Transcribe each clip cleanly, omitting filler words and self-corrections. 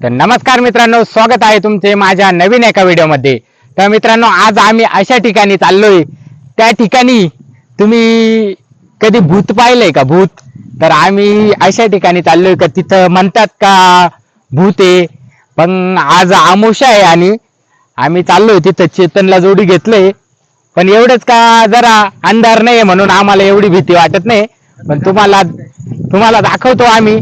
तर नमस्कार मित्रांनो, स्वागत आहे तुमचे माझ्या नवीन एका व्हिडिओमध्ये। तर मित्रांनो, आज आम्ही अशा ठिकाणी चाललोय, त्या ठिकाणी तुम्ही कधी भूत पाहिलंय का? भूत? तर आम्ही अशा ठिकाणी चाललोय का तिथं म्हणतात का भूत आहे, पण आज आमोशा आहे आणि आम्ही चाललोय तिथं। चेतनला जोडी घेतलंय, पण एवढंच का जरा अंधार नाहीये म्हणून आम्हाला एवढी भीती वाटत नाही, पण तुम्हाला दाखवतो आम्ही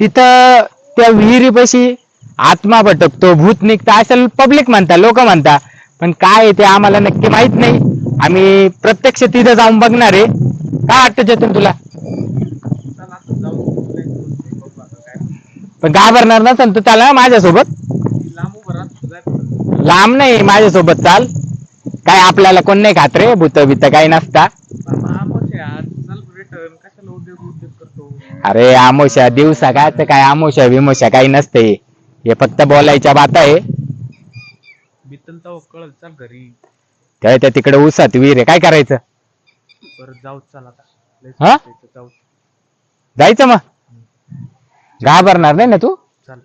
तिथं। त्या विहिरीपाशी आत्मा भटकतो, भूत निघता असं पब्लिक म्हणता, लोक म्हणता, पण काय आहे ते आम्हाला नक्की माहित नाही। आम्ही प्रत्यक्ष तिथं जाऊन बघणार आहे। काय वाटतं चेतन तुला? पण घाबरणार नसेल तू त्याला माझ्यासोबत? लांब नाही, माझ्यासोबत चाल। काय आपल्याला कोण नाही खात रे, भूत बित काही नसता। अरे आमोशा दिवसा काय काय आमोशा विमोशा काही नसते, हे फक्त बोलायच्या बात आहे। चल घरी त्या तिकडे उसात विहीर आहे, काय करायचं? परत जाऊ, चल आता हा? जाऊ, जायचं मग? घाबरणार नाही ना तू? चल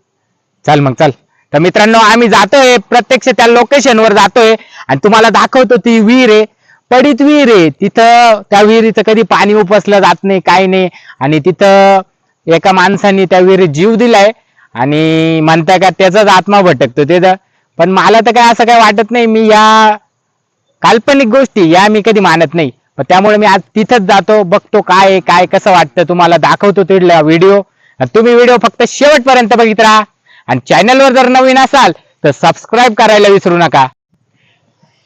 चल मग चल। तर मित्रांनो, आम्ही जातोय प्रत्यक्ष त्या लोकेशनवर जातोय आणि तुम्हाला दाखवतो ती विहीर आहे, पडीत विहीर आहे। तिथं त्या विहिरीचं कधी पाणी उपसलं जात नाही, काही नाही। आणि तिथं एका माणसाने त्या विहिरीत जीव दिलाय आणि म्हणता का त्याचाच आत्मा भटकतो तिथं, पण मला तर काय असं काय वाटत नाही। मी या काल्पनिक गोष्टी या मी कधी मानत नाही, पण त्यामुळे मी आज तिथंच जातो, बघतो काय आहे, काय कसं वाटतं, तुम्हाला दाखवतो तिथला व्हिडिओ। तुम्ही व्हिडिओ फक्त शेवटपर्यंत बघित राहा आणि चॅनलवर जर नवीन असाल तर सबस्क्राईब करायला विसरू नका।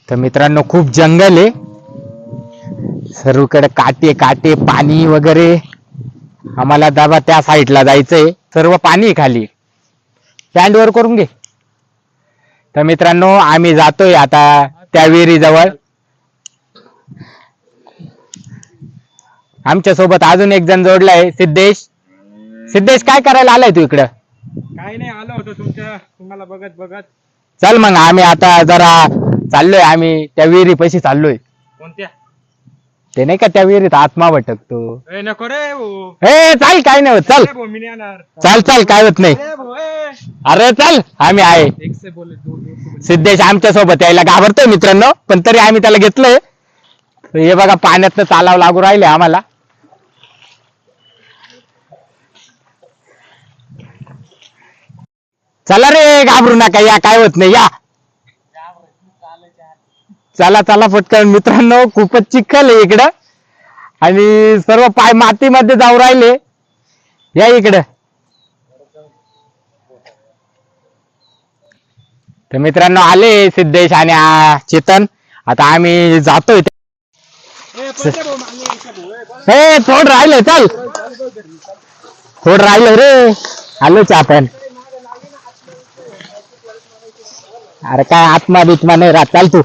तर मित्रांनो, खूप जंगल आहे, सर्वकडे काटे काटे, पाणी वगैरे। आम्हाला दाबा त्या साईडला जायचंय, सर्व पाणी खाली। स्टँड वर करून घे। तर मित्रांनो, आम्ही जातोय आता त्या विहिरी जवळ। आमच्या सोबत अजून एक जण जोडलाय, सिद्धेश। सिद्धेश, काय करायला आलाय तू इकडं? काही नाही, आलो होतो तुम्हाला बघत बघत। चल मग, आम्ही आता जरा चाललोय, आम्ही त्या विहिरी पैशी चाललोय। कोणत्या? ते नाही का त्या विहिरीत आत्मा भटकतो। नको रे चाल, काय नाही होत, चल मी नाही येणार। चल चल, काय होत नाही। अरे चल, आम्ही आहे। एक से बोले दो सिद्धेश आमच्या सोबत यायला घाबरतोय मित्रांनो, पण तरी आम्ही त्याला घेतलंय। हे बघा, पाण्यात चालावं लागू राहिले आम्हाला। चला रे, घाबरू नका, या काय होत नाही, या। चला चला पटकन। मित्रांनो, खूपच चिखल आहे इकडं आणि सर्व पाय मातीमध्ये जाऊ राहिले। या इकडं। तर मित्रांनो, आले सिद्धेश आणि चेतन, आता आम्ही जातोय। थोडं राहिलं, चल थोडं राहिलं रे, आलोच आपण। अरे काय आत्मा बित्मा नाही राहत, चाल तू।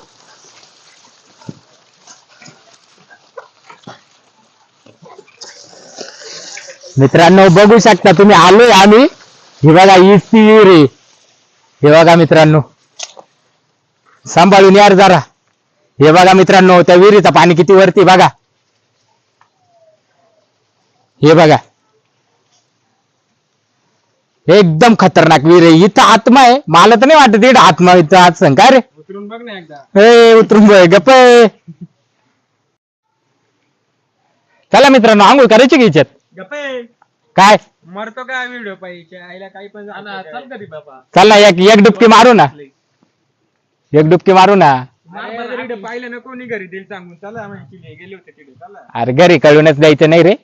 मित्रांनो, बघू शकता तुम्ही, आलोय आम्ही। हे बघा, हीच ती विहीर आहे। हे बघा मित्रांनो, सांभाळून यार जरा। हे बघा मित्रांनो, त्या विहिरीचं पाणी किती वरती बघा। हे बघा, एकदम खतरनाक विहीर आहे। इथं आत्मा आहे, मला तर नाही वाटत इथं आत्मा इथं आज सांग काय रे। उतरून बघ ना एकदा। उतरून बघ, गप। चला मित्रांनो, आंघोळ करायची की हिच्यात? गप्पे काय मरतो काय व्हिडिओ पाहिजे, आईला काही पण चल कधी बाबा। चल ना, एक डुबकी मारू ना, एक डुबकी मारू ना। पाहिलं ना कोणी घरी दिल सांगून, चला गेले होते तिथे, चला। अरे घरी कळूनच द्यायचं नाही रे।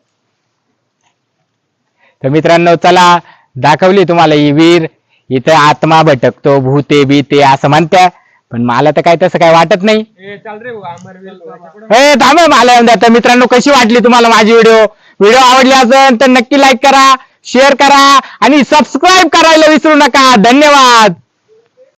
तर मित्रांनो, चला, दाखवली तुम्हाला ही विहीर। इथं आत्मा भटकतो, भूते बीते असं म्हणत्या, पण मला तर काय तसं काय वाटत नाही। चाल रे थांब, मला येऊन द्या। तर मित्रांनो, कशी वाटली तुम्हाला माझी व्हिडिओ आवडली असेल तर नक्की लाईक करा, शेअर करा आणि सबस्क्राईब करायला विसरू नका। धन्यवाद।